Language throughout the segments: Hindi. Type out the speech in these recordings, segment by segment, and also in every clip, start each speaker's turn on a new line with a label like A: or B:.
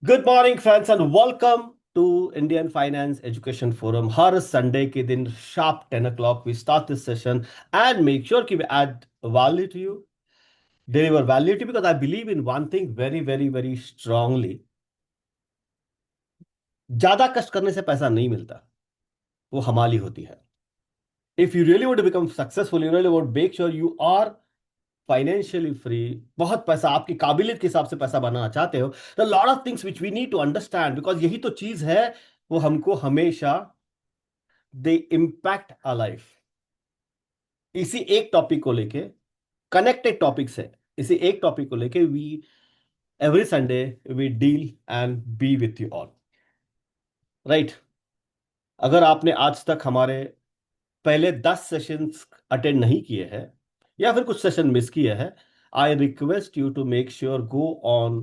A: Good morning friends and welcome to Indian finance education forum. हर संडे के दिन sharp 10 o'clock we start this session and make sure कि we add value to you, deliver value to you, because I believe in one thing very very very strongly. ज्यादा कष्ट करने से पैसा नहीं मिलता, वो हमारी होती है। If you really want to become successful, you really want make sure you are financially free, बहुत पैसा आपकी काबिलियत के हिसाब से पैसा बनाना चाहते हो, तो lot of things which we need to understand, because यही तो चीज है वो हमको हमेशा दे इम्पैक्ट आ लाइफ। इसी एक टॉपिक को लेके, कनेक्टेड टॉपिक्स है, इसी एक टॉपिक को लेके we every Sunday we deal and be with you all, right. अगर आपने आज तक हमारे पहले 10 सेशंस अटेंड नहीं किए हैं या फिर कुछ सेशन मिस किए हैं, I request you to make sure go on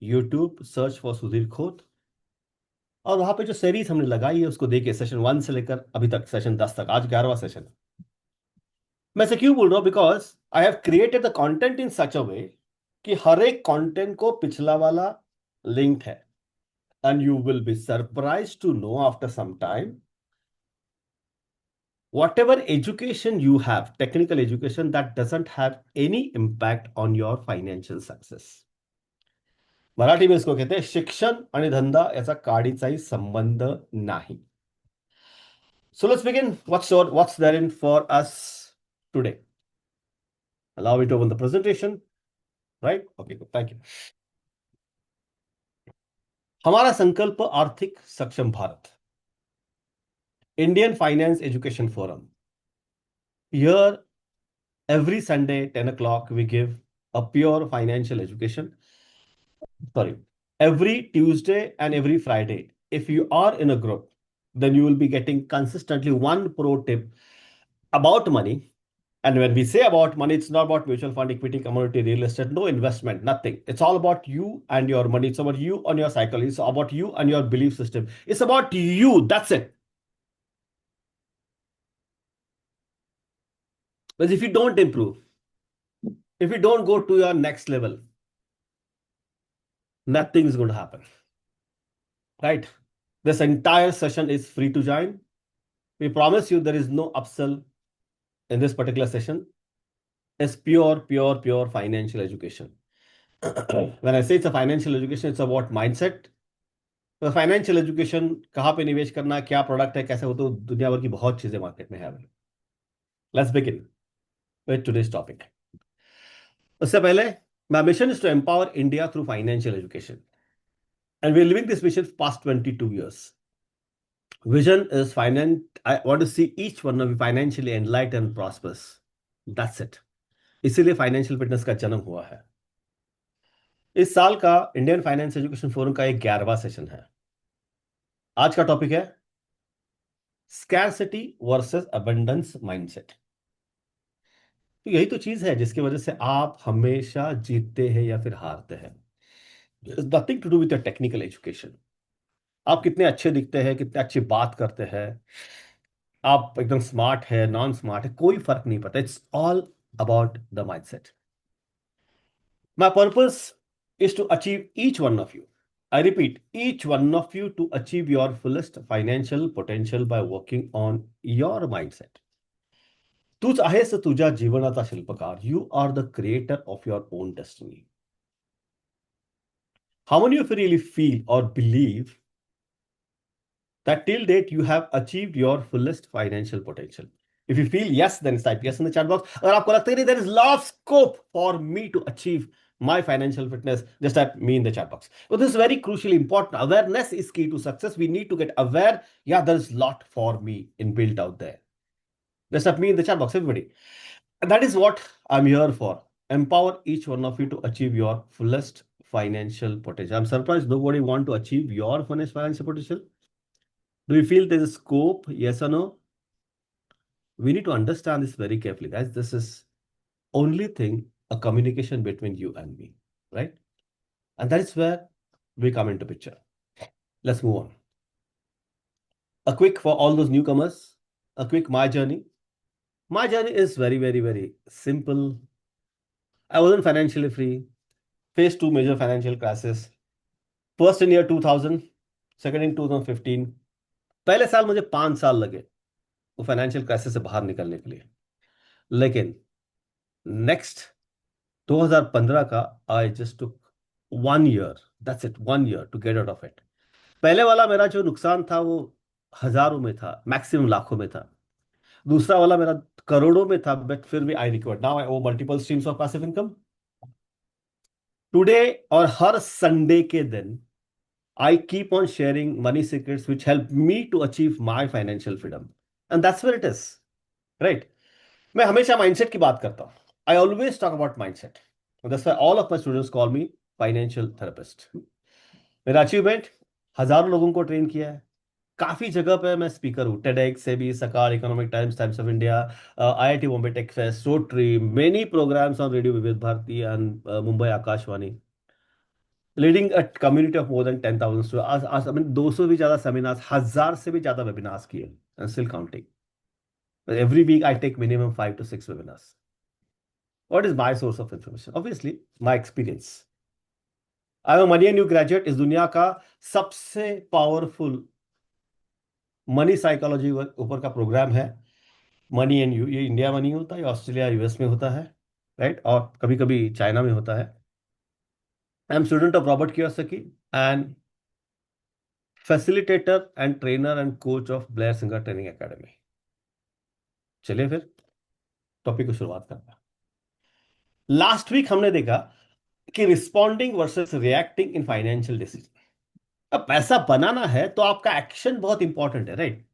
A: YouTube, search for Sudhir Khot, और वहां पे जो सीरीज हमने लगाई है उसको देखिए, सेशन 1 से लेकर अभी तक सेशन 10 तक, आज 11वां सेशन है। मैं से क्यों बोल रहा हूं? Because I have created the content in such a way कि हर एक कंटेंट को पिछला वाला लिंक्ड है, and you will be surprise to know after some time whatever education you have, technical education, that doesn't have any impact on your financial success. Marathi में इसको कहते हैं शिक्षण आणि धंदा याचा काडीचाही संबंध नाही. So let's begin. What's there in for us today? Allow me to open the presentation. Right? Okay, good. Thank you. हमारा संकल्प आर्थिक सक्षम Bharat. Indian Finance Education Forum. Here, every Sunday, 10 o'clock, we give a pure financial education. Sorry. Every Tuesday and every Friday, if you are in a group, then you will be getting consistently one pro tip about money. And when we say about money, it's not about mutual fund, equity, commodity, real estate, no investment, nothing. It's all about you and your money. It's about you and your psychology. It's about you and your belief system. It's about you. That's it. But if you don't improve, if you don't go to your next level, nothing is going to happen. Right? This entire session is free to join. We promise you there is no upsell in this particular session. Is pure financial education. When I say it's a financial education, it's about mindset. तो फाइनेंशियल एजुकेशन, कहाँ पे निवेश करना, क्या प्रोडक्ट है, कैसे हो, तो दुनिया भर की बहुत चीजें मार्केट में है। Let's begin with today's topic. उससे पहले, my mission is to empower India through financial education, and we are living this mission past 22 years. Vision is finance. I want to see each one of you financially enlightened and prosperous. That's it. इसीलिए फाइनेंशियल फिटनेस का जन्म हुआ है। इस साल का इंडियन फाइनेंस एजुकेशन फोरम का 11वां सेशन है। आज का टॉपिक है स्कैरसिटी वर्सेस अबंडेंस माइंडसेट। तो यही तो चीज है जिसकी वजह से आप हमेशा जीतते हैं या फिर हारते हैं। Nothing to do with your technical education. आप कितने अच्छे दिखते हैं, कितने अच्छी बात करते हैं, आप एकदम स्मार्ट है, नॉन स्मार्ट है, कोई फर्क नहीं पड़ता। It's all about the mindset. My purpose is to achieve each one of you. I repeat, each one of you to achieve your fullest financial potential by working on your mindset. तूच आहेस तुझ्या जीवनाचा शिल्पकार. You are the creator of your own destiny. How many of you really feel or believe that till date you have achieved your fullest financial potential? If you feel yes, then type yes in the chat box. अगर आपको लगता है there is lot of scope for me to achieve my financial fitness, just type me in the chat box. But this is very crucially important. Awareness is key to success. We need to get aware. Yeah, there is a lot for me inbuilt out there. Just type me in the chat box, everybody. And that is what I'm here for. Empower each one of you to achieve your fullest financial potential. I'm surprised nobody want to achieve your fullest financial potential. Do you feel there's a scope? Yes or no? We need to understand this very carefully, guys. This is only thing a communication between you and me, right? And that is where we come into picture. Let's move on. A quick for all those newcomers, a quick my journey. My journey is very simple. I wasn't financially free, faced two major financial crises, first in year 2000, second in 2015। पहले साल मुझे 5 साल लगे वो फाइनेंशियल क्राइसिस से बाहर निकलने के लिए, लेकिन नेक्स्ट 2015 का, I just took 1 year, that's it, 1 year to get out of it. पहले वाला मेरा जो नुकसान था वो हजारों में था, मैक्सिमम लाखों में था। दूसरा वाला मेरा करोड़ों में था, बट फिर भी I recovered. Now I owe multiple streams of passive income today. और हर संडे के दिन I keep on sharing money secrets which help me to achieve my financial freedom, and that's where it is, right. मैं हमेशा माइंडसेट की बात करता हूं। I always talk about mindset, that's why all of my students call me financial therapist. मेरा अचीवमेंट, हजारों लोगों को ट्रेन किया है, काफी जगह पे मैं स्पीकर हूँ, टेडेक्स से भी, सकार, Economic Times, Times of India, IIT Bombay tech fest, Rotary, many programmes on radio Vividh Bharati and Mumbai Akashvani, leading a community of more than 10,000 आज आई मीन 200 भी ज्यादा सेमिनार्स, 1000 से भी ज्यादा वेबिनार्स किए, and still counting. Every week I take minimum 5 to 6 webinars. What is my source of information? Obviously my experience. I am money and new graduate इस दुनिया का सबसे पावरफुल मनी साइकोलॉजी ऊपर का प्रोग्राम है। मनी एंड यू, ये इंडिया में नहीं होता, ये ऑस्ट्रेलिया यूएस में होता है, राइट, और कभी कभी चाइना में होता है। I am student of Robert Kiyosaki and facilitator and trainer and coach of Blair singer training academy. चलिए फिर टॉपिक को शुरुआत करते हैं। लास्ट वीक हमने देखा कि responding versus reacting in financial decision. अब पैसा बनाना है तो आपका एक्शन बहुत इंपॉर्टेंट है, राइट।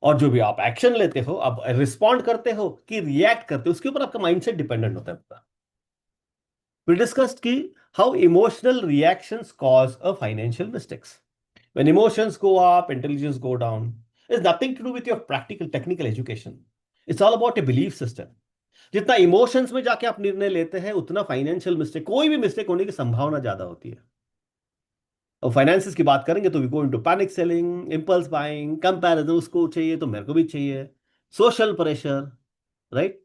A: और जो भी आप एक्शन लेते हो, आप रिस्पॉन्ड करते हो कि रिएक्ट करते हो, उसके ऊपर आपका माइंडसेट डिपेंडेंट होता है। We discussed ki how emotional reactions cause a financial mistakes. When emotions go up, intelligence go down. It's nothing to do with your practical technical education. It's all about a belief system. जितना इमोशंस में जाके आप निर्णय लेते हैं, उतना फाइनेंशियल मिस्टेक, कोई भी मिस्टेक होने की संभावना ज्यादा होती है। और फाइनेंसिस की बात करेंगे तो we go into panic selling, impulse buying, comparison, उसको चाहिए तो मेरे को भी चाहिए, social pressure, right.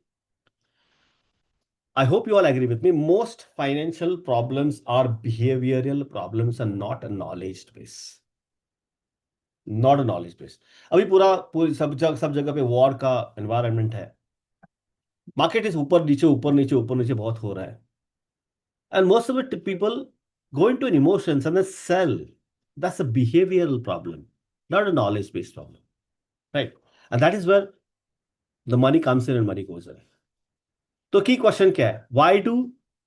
A: I hope you all agree with me. Most financial problems are behavioral problems and not a knowledge base. Not a knowledge base. अभी पूरी सब जगह पे वॉर का एनवायरनमेंट है। मार्केट इज ऊपर नीचे ऊपर नीचे ऊपर नीचे बहुत हो रहा है। And most of it people go into an emotions and then sell. That's a behavioral problem, not a knowledge based problem, right? And that is where the money comes in and money goes in. तो की क्वेश्चन क्या है? Why do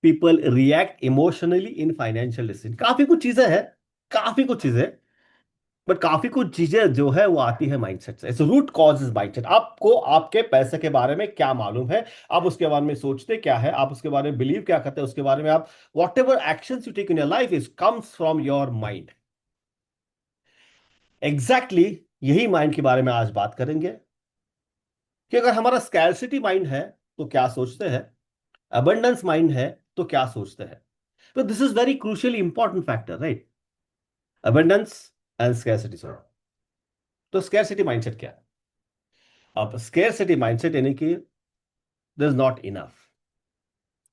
A: people react emotionally in financial decision? काफी कुछ चीजें हैं, काफी कुछ चीजें, बट काफी कुछ चीजें जो है वो आती है माइंडसेट से। It's root cause is mindset. आपको आपके पैसे के बारे में क्या मालूम है, आप उसके बारे में सोचते क्या है, आप उसके बारे में बिलीव क्या करते हैं, उसके बारे में आप whatever action you take in your life is comes from your mind. Exactly यही माइंड के बारे में आज बात करेंगे कि अगर हमारा स्कैर्सिटी माइंड है तो क्या सोचते हैं, अबंडेंस माइंड है तो क्या सोचते हैं। तो this is very crucially important factor, right. Abundance and scarcity. तो स्कैर्सिटी माइंडसेट क्या है? अब स्कैर्सिटी माइंडसेट यानी कि there is not enough.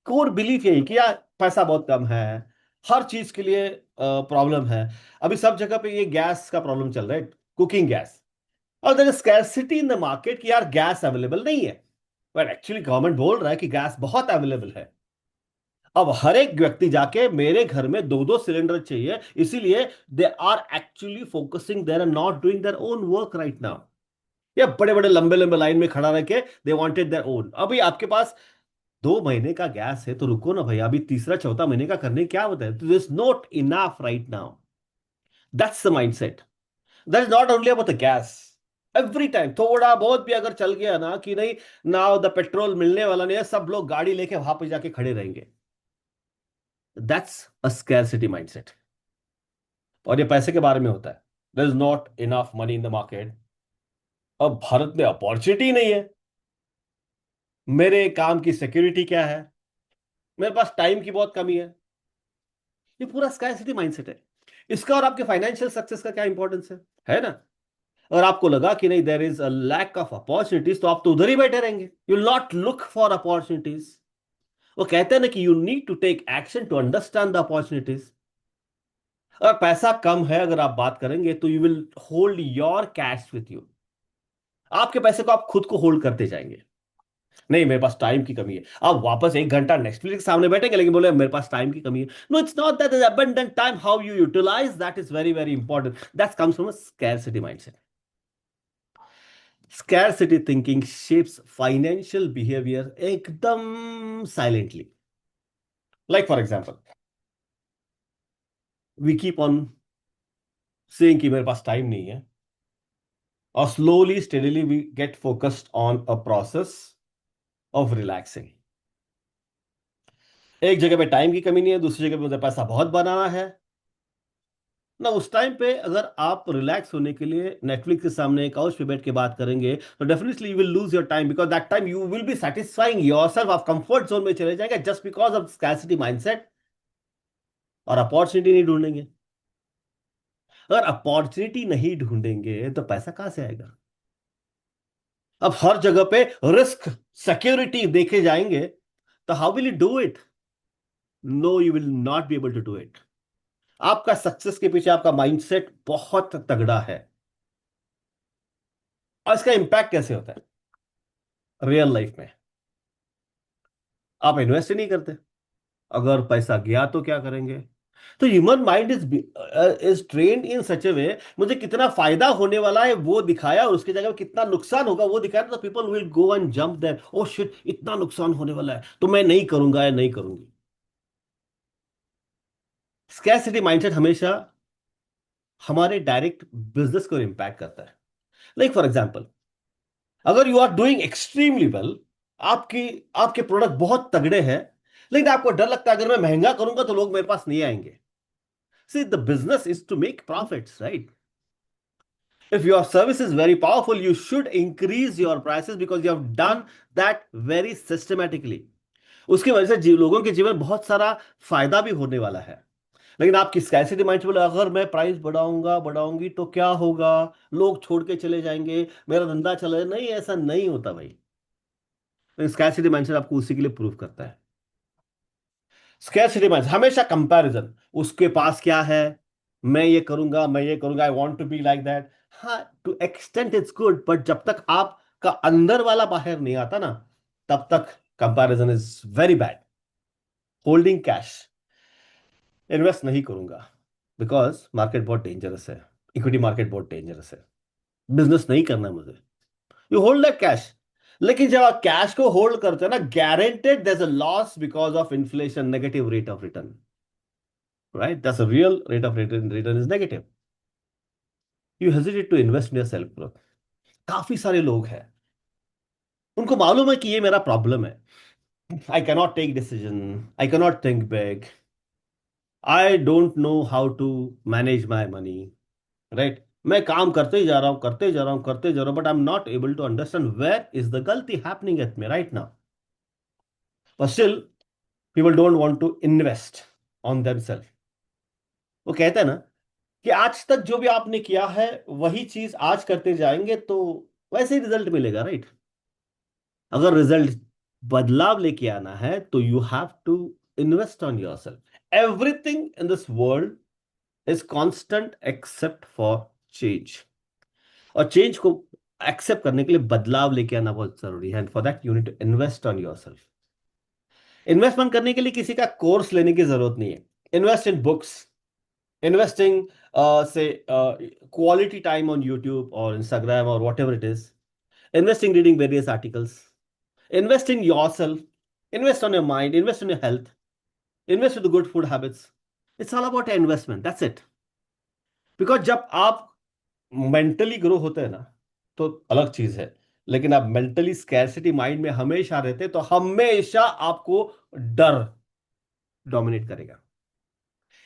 A: Core belief यही कि यार पैसा बहुत कम है, हर चीज के लिए प्रॉब्लम है। अभी सब जगह पे ये गैस का प्रॉब्लम चल रहा है, कुकिंग गैस, और there is scarcity in the market कि यार गैस अवेलेबल नहीं है। बट एक्चुअली गवर्नमेंट बोल रहा है कि गैस बहुत अवेलेबल है। अब हर एक व्यक्ति जाके मेरे घर में दो दो सिलेंडर चाहिए, इसीलिए they are actually focusing, they are not doing their own work right now. या बड़े बड़े लंबे लंबे लाइन में खड़ा रह के दे वांटेड देयर ओन। अभी आपके पास 2 महीने का गैस है तो रुको ना भैया, अभी तीसरा चौथा महीने का करने क्या बताए, this is not enough right now. That's the mindset. That is not only about the gas. Every time थोड़ा बहुत भी अगर चल गया ना कि नहीं, नाउ द पेट्रोल मिलने वाला नहीं है, सब लोग गाड़ी लेके वहां पे जाके खड़े रहेंगे। That's a scarcity mindset. और ये पैसे के बारे में होता है। There is not enough money in the market. अब भारत में अपॉर्चुनिटी नहीं है, मेरे काम की सिक्योरिटी क्या है, मेरे पास टाइम की बहुत कमी है। ये पूरा स्कैर्सिटी माइंडसेट है। इसका और आपके फाइनेंशियल सक्सेस का क्या इंपॉर्टेंस है ना? अगर आपको लगा कि नहीं there is a lack of opportunities, तो आप तो उधर ही बैठे रहेंगे, you will not look for opportunities. वो कहते हैं ना कि you need to take action to understand the opportunities. अगर पैसा कम है, अगर आप बात करेंगे, तो you will hold your cash with you. आपके पैसे को आप खुद को होल्ड करते जाएंगे। नहीं, मेरे पास टाइम की कमी है, आप वापस 1 घंटा नेटफ्लिक्स के सामने बैठेंगे, लेकिन बोले मेरे पास टाइम की कमी है। No, it's not that abundant time, how you utilise that is very very important. That comes from a scarcity mindset. Scarcity thinking shapes financial behaviour एकदम silently. Like for example, we keep on saying कि मेरे पास टाइम नहीं है, और slowly steadily we get focused on a process of relaxing. एक जगह पे टाइम की कमी नहीं है, दूसरी जगह पे मुझे पैसा बहुत बनाना है ना। उस टाइम पे अगर आप रिलैक्स होने के लिए नेटफ्लिक्स के सामने काउच पे बैठ के बात करेंगे, तो definitely you will lose your time, because that time you will B satisfying yourself. आप कंफर्ट जोन में चले जाएंगे just because of scarcity mindset, और अपॉर्चुनिटी नहीं ढूंढेंगे। अगर अपॉर्चुनिटी नहीं ढूंढेंगे तो पैसा कहां से आएगा? अब हर जगह पे रिस्क सिक्योरिटी देखे जाएंगे, तो how will you do it? No, you will not be able to do it. आपका सक्सेस के पीछे आपका माइंडसेट बहुत तगड़ा है। और इसका इंपैक्ट कैसे होता है रियल लाइफ में? आप इन्वेस्ट ही नहीं करते, अगर पैसा गया तो क्या करेंगे? तो human mind is trained in such a way, मुझे कितना फायदा होने वाला है वो दिखाया, और उसकी जगह कितना नुकसान होगा वो दिखाया, तो people will go and jump there. Oh shit, इतना नुकसान होने वाला है तो मैं नहीं करूंगा या नहीं करूंगी। स्कैरसिटी माइंडसेट हमेशा हमारे डायरेक्ट बिजनेस को इंपैक्ट करता है। लाइक फॉर एग्जाम्पल, अगर you are doing extremely well, आपकी आपके प्रोडक्ट बहुत तगड़े हैं, लेकिन आपको डर लगता है अगर मैं महंगा करूंगा तो लोग मेरे पास नहीं आएंगे। See, the business is to make profits, right? If your service is very powerful, you should increase your prices because you have done that very systematically. उसकी वजह से लोगों के जीवन बहुत सारा फायदा भी होने वाला है। लेकिन आपकी स्कैरसिटी माइंड बोले अगर मैं प्राइस बढ़ाऊंगा बढ़ाऊंगी तो क्या होगा, लोग छोड़ के चले जाएंगे, मेरा धंधा चले, नहीं, ऐसा नहीं होता भाई। स्कैरसिटी माइंडसेट आपको उसी के लिए प्रूव करता है। स्कैरसिटी माइंडसेट हमेशा कंपैरिजन, उसके पास क्या है, मैं ये करूंगा, I want to be like that. हाँ, to extent it's good, but जब तक आपका अंदर वाला बाहर नहीं आता ना, तब तक comparison is very bad. Holding cash, invest नहीं करूंगा बिकॉज मार्केट बहुत डेंजरस है, इक्विटी मार्केट बहुत डेंजरस है, बिजनेस नहीं करना मुझे। You hold that cash. लेकिन जब आप कैश को होल्ड करते हो ना, guaranteed there is a loss because of inflation, negative rate of return, right? That's a real rate of return is negative. You hesitate to invest in your self growth. काफी सारे लोग हैं, उनको मालूम है कि ये मेरा प्रॉब्लम है, I cannot take decision, I cannot think big, I don't know how to manage my money, right? मैं काम करते ही जा रहा हूं, करते जा रहा हूं, करते जा रहा हूं, but I am not able to understand where is the गलती happening at me right now. But still people don't want to invest on themselves. वो कहते हैं ना कि आज तक जो भी आपने किया है वही चीज आज करते जाएंगे तो वैसे ही रिजल्ट मिलेगा, राइट? अगर रिजल्ट बदलाव लेके आना है तो you have to invest on yourself. Everything in this world is constant except for change, और चेंज को एक्सेप्ट करने के लिए बदलाव लेके आना बहुत जरूरी है, and for that you need to invest on yourself. Investment करने के लिए किसी का कोर्स लेने की जरूरत नहीं है। Invest in books, investing say quality time on YouTube or Instagram or whatever it is, investing reading various articles, invest in yourself, invest on your mind, invest in your health, invest in the good food habits. It's all about investment, that's it. Because जब आप मेंटली ग्रो होते हैं ना, तो अलग चीज है, लेकिन आप मेंटली स्कैरसिटी माइंड में हमेशा रहते हैं, तो हमेशा आपको डर डोमिनेट करेगा।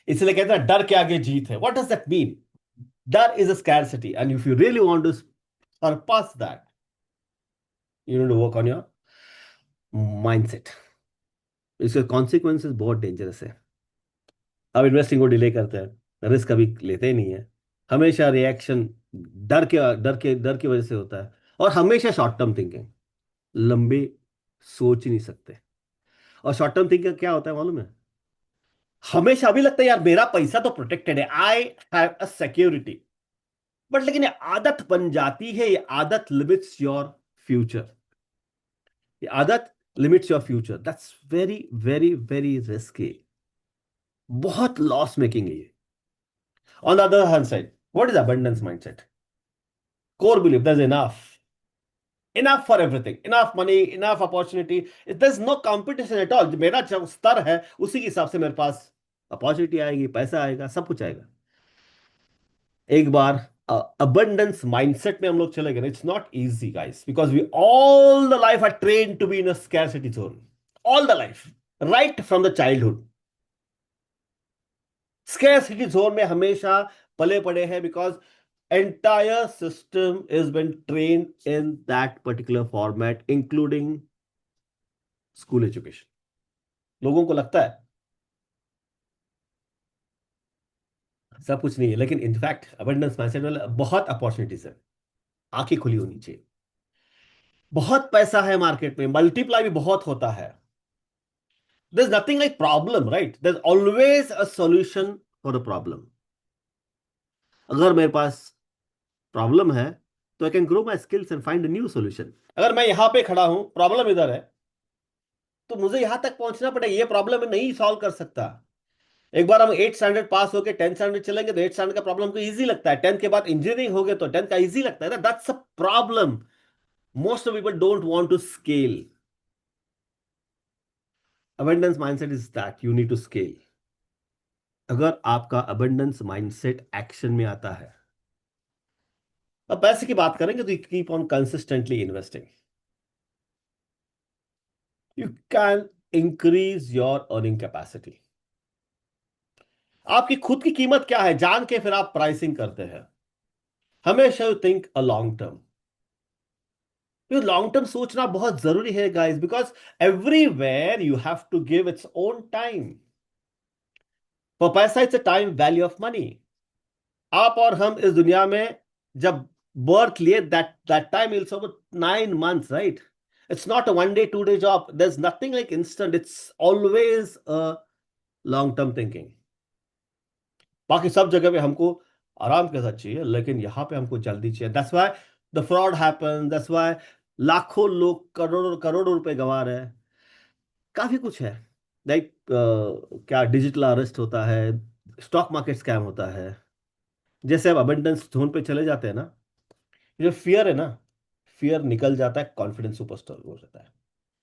A: इसलिए कहते हैं डर के आगे जीत है। What does that mean? That is a scarcity. And if you really want to surpass that, you need to work on your mindset. इसके कॉन्सिक्वेंसेस बहुत डेंजरस है। अब इन्वेस्टिंग को डिले करते हैं, रिस्क कभी लेते ही नहीं है, हमेशा रिएक्शन डर की वजह से होता है, और हमेशा शॉर्ट टर्म थिंकिंग, लंबे सोच ही नहीं सकते। और शॉर्ट टर्म थिंकिंग क्या होता है मालूम है? हमेशा अभी लगता है यार मेरा पैसा तो प्रोटेक्टेड है, I have a security, but लेकिन ये आदत बन जाती है, ये आदत लिमिट्स योर फ्यूचर, ये आदत limits your future, that's very very very risky, बहुत लॉस मेकिंग है ये। On the other hand side, what is abundance mindset? Core believe that's enough for everything, enough money, enough opportunity, there is no competition at all. मेरा जो स्तर है उसी के हिसाब से मेरे पास अपॉर्चुनिटी आएगी, पैसा आएगा, सब कुछ आएगा। एक बार अबंडेंस माइंडसेट में हम लोग चले गए, it's not easy guys, because we all the life are train to be in a scarcity zone, all the life, right from the childhood scarcity zone में हमेशा पले पड़े हैं, because entire system is been trained in that particular format, including school education. लोगों को लगता है सब कुछ नहीं है, लेकिन इनफैक्ट अबंडेंस माइंडसेट में बहुत अपॉर्चुनिटीज है, आंखें खुली होनी चाहिए। बहुत पैसा है मार्केट में, मल्टीप्लाई भी बहुत होता है। there's nothing like problem, right? there's always a solution for a problem. अगर मेरे पास प्रॉब्लम है तो I can grow my skills and find a new solution. अगर मैं यहां पे खड़ा हूं, प्रॉब्लम इधर है, तो मुझे यहां तक पहुंचना पड़ेगा, ये प्रॉब्लम मैं नहीं सॉल्व कर सकता। एक बार हम 8 स्टैंडर्ड पास होकर 10 स्टैंडर्ड चलेंगे तो 8 स्टैंडर्ड का प्रॉब्लम को इजी लगता है, 10th के बाद इंजीनियरिंग हो गए तो 10th का इजी लगता है, that's a problem. Most of people don't want to scale. Abundance mindset is that you need to scale. अगर आपका अबंडेंस माइंडसेट एक्शन में आता है, अब पैसे की बात करेंगे तो you keep on consistently investing, you can increase your earning capacity. आपकी खुद की कीमत क्या है जान के फिर आप प्राइसिंग करते हैं। हमेशा you think a long term, ये लॉन्ग टर्म सोचना बहुत जरूरी है guys, because everywhere you have to give its own time. For पैसा it's a time value of money. आप और हम इस दुनिया में जब बर्थ लिए, that that time is over 9 months, right? It's not a 1 day 2 day job, there is nothing like instant, it's always a long term thinking. बाकी सब जगह पे हमको आराम के साथ चाहिए, लेकिन यहां पे हमको जल्दी चाहिए, that's why the fraud happen, that's why लाखों लोग करोड़ों करोड़ों रुपए गंवा रहे हैं। काफी कुछ है, लाइक क्या डिजिटल अरेस्ट होता है, स्टॉक मार्केट स्कैम होता है। जैसे अब अबंडेंस जोन पे चले जाते हैं ना, जो फियर है ना, फियर निकल जाता है, कॉन्फिडेंस सुपरस्टार हो जाता है,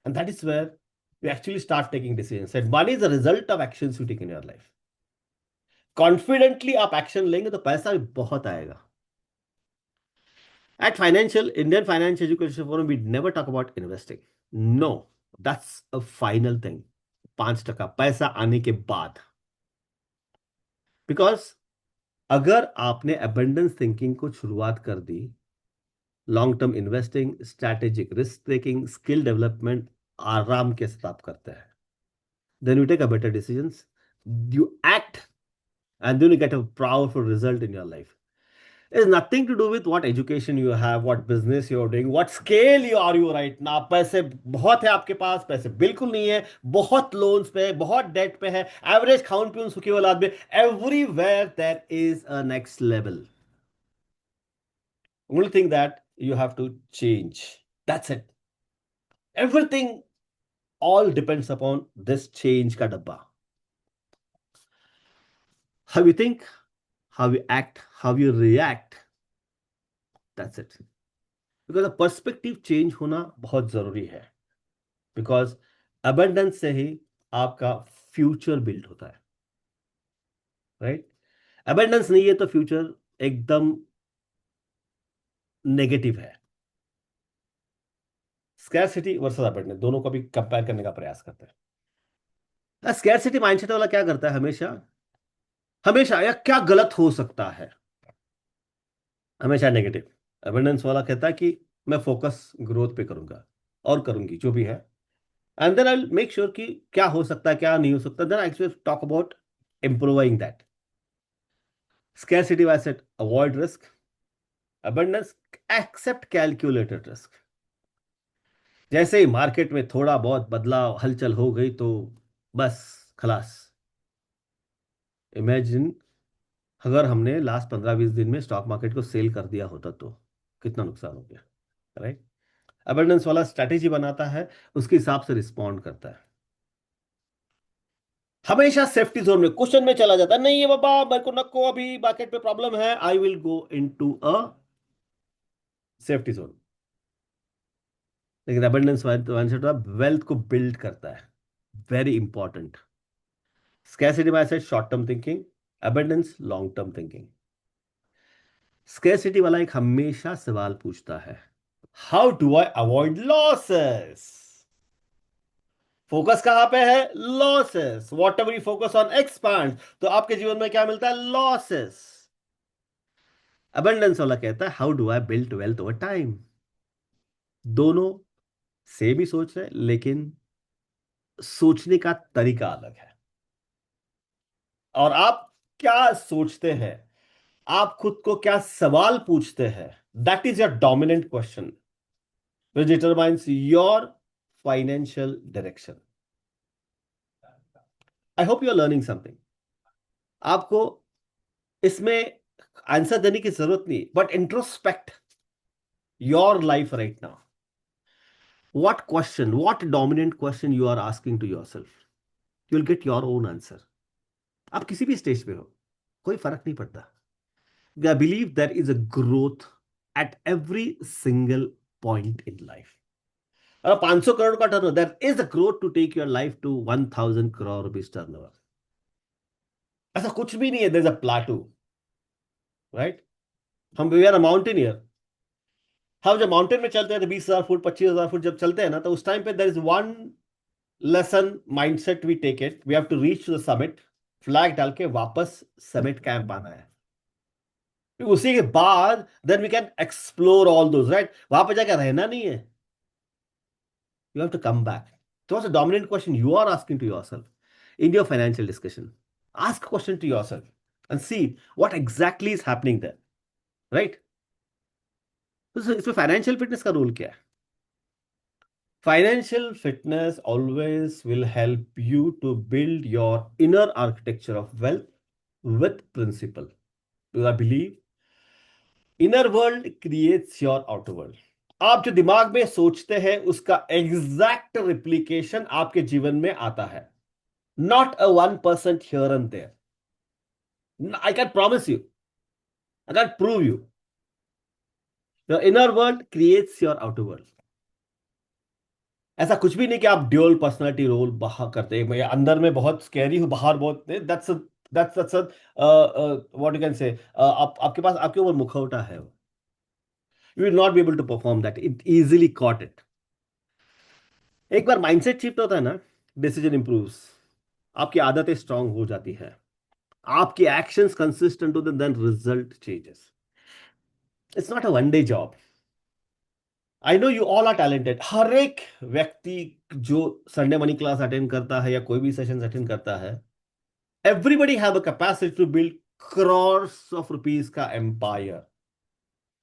A: and that is where you actually start taking decisions, and money is the result of actions you take in your life. Confidently आप एक्शन लेंगे तो पैसा भी बहुत आएगा। At Financial Indian Financial Education Forum, we never talk about investing. No, that's a final thing. 5% पैसा आने के बाद, बिकॉज अगर आपने अबंडेंस थिंकिंग को शुरुआत कर दी, long term investing, strategic risk taking, skill development आराम के साथ आप करते हैं, then you take a better decisions, you act, and then you get a powerful result in your life. It has nothing to do with what education you have, what business you are doing, what scale you are you right now. पैसे बहुत है आपके पास, पैसे बिल्कुल नहीं है, बहुत लोन्स पे है, बहुत डेट पे है, एवरेज खाउन पीउन सुखी औलाद में, everywhere there is a next level. Only thing that you have to change. That's it. Everything all depends upon this change ka dabba. How you think, how you act, how you react. That's it. Because a perspective change होना बहुत जरूरी है, बिकॉज अबंडेंस से ही आपका फ्यूचर बिल्ड होता है, राइट? अबंडेंस नहीं है तो फ्यूचर एकदम नेगेटिव है। स्कैरसिटी वर्सेस अबंडेंस दोनों को भी कंपेयर करने का प्रयास करते हैं। स्कैरसिटी माइंडसेट वाला क्या करता है, हमेशा हमेशा या क्या गलत हो सकता है, हमेशा नेगेटिव। अबंडेंस वाला कहता है कि मैं फोकस ग्रोथ पे करूंगा और करूंगी जो भी है, and then I make sure कि क्या हो सकता है क्या नहीं हो सकता, then I talk about improving that. Scarcity asset, avoid risk. Abundance, accept calculated risk. जैसे ही मार्केट में थोड़ा बहुत बदलाव हलचल हो गई तो बस खलास, इमेजिन अगर हमने लास्ट 15-20 दिन में स्टॉक मार्केट को सेल कर दिया होता तो कितना नुकसान हो गया, राइट? अबंडेंस वाला स्ट्रैटेजी बनाता है, उसके हिसाब से रिस्पॉन्ड करता है, हमेशा सेफ्टी जोन में, क्वेश्चन में चला जाता है, नहीं ये बाबा मेरे को नको, अभी मार्केट में प्रॉब्लम है, I will go into a safety zone. लेकिन अबंडेंस माइंडसेट वेल्थ को बिल्ड करता है, very important. Scarcity mindset short term thinking, abundance long term thinking. Scarcity वाला एक हमेशा सवाल पूछता है, how do I avoid losses? Focus कहां पे है? Losses. What ever you focus on expand, तो आपके जीवन में क्या मिलता है? लॉसेस। अबंडेंस वाला कहता है, how do I build wealth over time? दोनों सेम ही सोच रहे हैं, लेकिन सोचने का तरीका अलग है। और आप क्या सोचते हैं, आप खुद को क्या सवाल पूछते हैं, that is your dominant question which determines your financial direction. I hope you are learning something. आपको इसमें आंसर देने की जरूरत नहीं, but introspect your life right now. What question, what dominant question you are asking to yourself, you will get your own answer. आप किसी भी स्टेज पे हो, कोई फर्क नहीं पड़ता। I believe there is a growth at every single point in life. अगर 500 करोड़ का turnover, there is a growth to take your life to 1000 crore rupees turnover. ऐसा कुछ भी नहीं है, there is a plateau, right? हम वी आर अ माउंटेनियर। हम जब माउंटेन में चलते हैं तो 20,000 फुट 25,000 फुट जब चलते हैं ना, तो उस टाइम पे there is one lesson mindset we take it, we have to reach to the summit, flag डाल के वापस समिट कैंप आना है। फिर उसी के बाद then we can explore all those, right? वहां पे जाकर रहना नहीं है, you have to come back. So what's the dominant question you are asking to yourself in your financial discussion? Ask a question to yourself and see what exactly is happening there, right? तो इसमें फाइनेंशियल फिटनेस का रोल क्या है? Financial fitness always will help you to build your inner architecture of wealth with principle. Because I believe inner world creates your outer world. आप जो दिमाग में सोचते हैं उसका एग्जैक्ट रिप्लीकेशन आपके जीवन में आता है, not a 1% here and there. I can promise you, I can prove you, your inner world creates your outer world. ऐसा कुछ भी नहीं कि आप ड्यूअल पर्सनालिटी रोल बाहर करते हैं, मैं अंदर में बहुत स्कैरी हूं, बाहर बहुत, that's that's what you can say, आप आपके पास आपके ऊपर मुखौटा है, you will not be able to perform that, it easily caught it. एक बार माइंडसेट शिफ्ट होता है ना, डिसीजन इंप्रूव्स, आपकी आदतें स्ट्रांग हो जाती है, आपकी एक्शंस कंसिस्टेंट होते, then result changes. It's not a one day job. I know you all are talented. हर एक व्यक्ति जो संडे मनी क्लास अटेंड करता है या कोई भी सेशन अटेंड करता है, everybody have a capacity to build crores of rupees ka empire.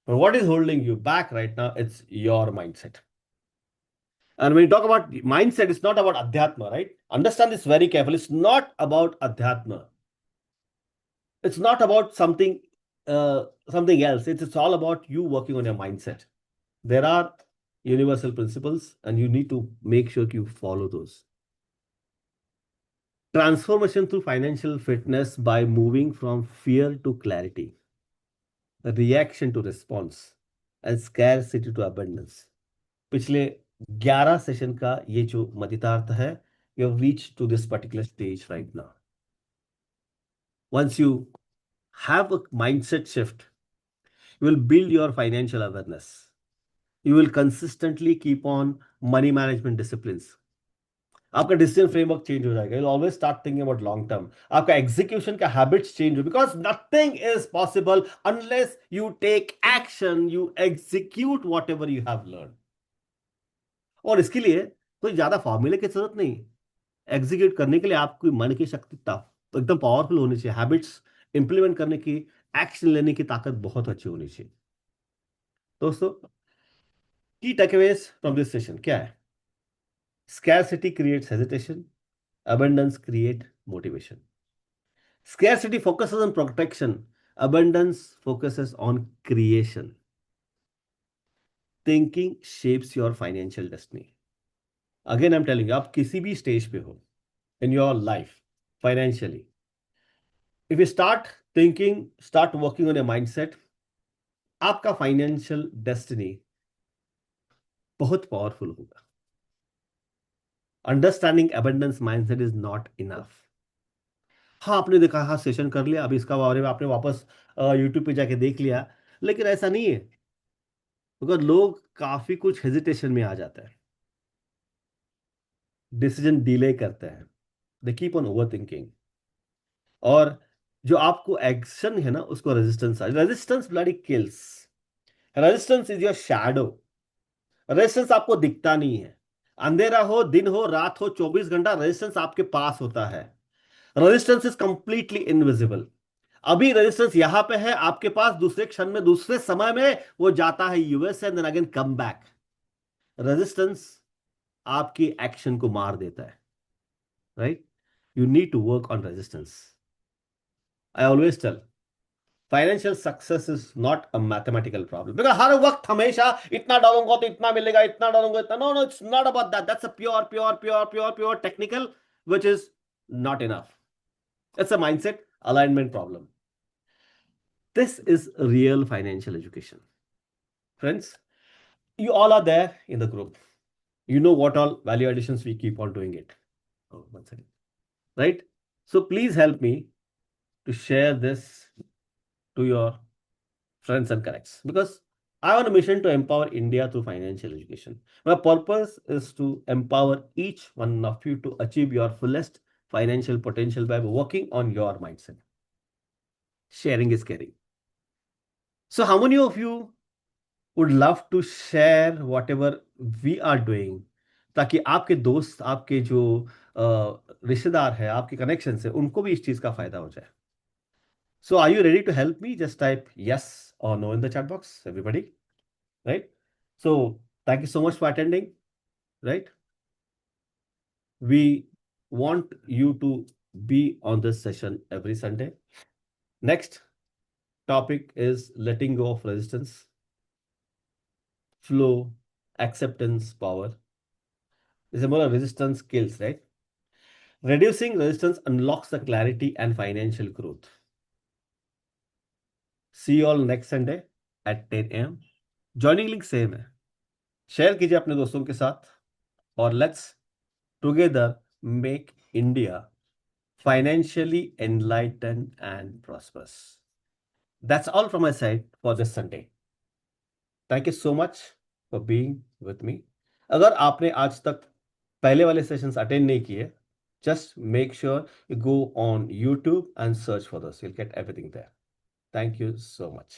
A: But what is holding you back right now? It's your mindset. And when you talk about mindset, it's not about adhyatma, right? Understand this very carefully. It's not about adhyatma. It's not about something else. It's all about you working on your mindset. There are universal principles, and you need to make sure you follow those. Transformation through financial fitness by moving from fear to clarity, reaction to response and scarcity to abundance. पिछले 11 सेशन का ये जो मदितार्थ है, you have reach to this particular stage right now. Once you have a mindset shift, you will build your financial awareness, you will consistently keep on money management disciplines, आपका डिसीजन फ्रेमवर्क चेंज हो जाएगा, you always start thinking about long term, आपका एग्जीक्यूशन का हैबिट्स चेंज हो, because nothing is possible unless you take action, you execute whatever you have learn. और इसके लिए कोई ज्यादा फॉर्मूले की जरूरत नहीं, एग्जीक्यूट करने के लिए आपकी मन की शक्ति एकदम पावरफुल होनी चाहिए, हैबिट्स इंप्लीमेंट करने की, एक्शन लेने की ताकत बहुत अच्छी होनी चाहिए। दोस्तों, की टेकअवेज फ्रॉम दिस सेशन क्या है? Scarcity creates hesitation, abundance create motivation. Scarcity focuses on protection. Abundance focuses on creation. Thinking shapes your financial destiny. Again, I'm telling you, आप किसी भी स्टेज पे हो in your life financially. If you start thinking, start working on a mindset, आपका फाइनेंशियल डेस्टिनी बहुत पावरफुल होगा. Understanding abundance mindset is not enough. हाँ, आपने देखा, हाँ सेशन कर लिया, अभी इसका बारे में आपने वापस यूट्यूब पे जाके देख लिया, लेकिन ऐसा नहीं है. बिकॉज लोग काफी कुछ हेजिटेशन में आ जाते हैं, डिसीजन डिले करते हैं, they keep on over thinking. और जो आपको एक्शन है ना, उसको resistance, resistance bloody kills. Resistance is your shadow. Resistance आपको दिखता नहीं है. अंधेरा हो, दिन हो, रात हो, 24 घंटा रेजिस्टेंस आपके पास होता है. Resistance is completely invisible. अभी रेजिस्टेंस यहां पे है आपके पास, दूसरे क्षण में, दूसरे समय में वो जाता है US and then again come back. Resistance आपकी एक्शन को मार देता है. Right. You need to work on resistance. I always tell, financial success is not a mathematical problem. Because हर वक्त हमेशा इतना डालूंगा तो इतना मिलेगा, इतना डालूंगा इतना. No no, it's not about that. That's a pure pure pure pure pure technical which is not enough. It's a mindset alignment problem. This is real financial education. Friends, you all are there in the group. You know what all value additions we keep on doing it. Oh, one second. Right? So please help me to share this to your friends and connects, because I have a mission to empower India through financial education. My purpose is to empower each one of you to achieve your fullest financial potential by working on your mindset. Sharing is caring. So, how many of you would love to share whatever we are doing, ताकि आपके दोस्त, आपके जो रिश्तेदार है, आपके कनेक्शन है, उनको भी इस चीज का फायदा हो जाए. So are you ready to help me? Just type yes or no in the chat box, everybody. Right? So thank you so much for attending. Right? We want you to be on this session every Sunday. Next topic is letting go of resistance, flow, acceptance, power. This is more of resistance skills, right? Reducing resistance unlocks the clarity and financial growth. See you all next Sunday at 10 a.m. Joining link same है. शेयर कीजिए अपने दोस्तों के साथ, और let's together make India financially enlightened and prosperous. That's all from my side for this Sunday. Thank you so much for being with me. अगर आपने आज तक पहले वाले सेशंस अटेंड नहीं किए, just make sure you go on YouTube and search for this. You'll get everything there. Thank you so much.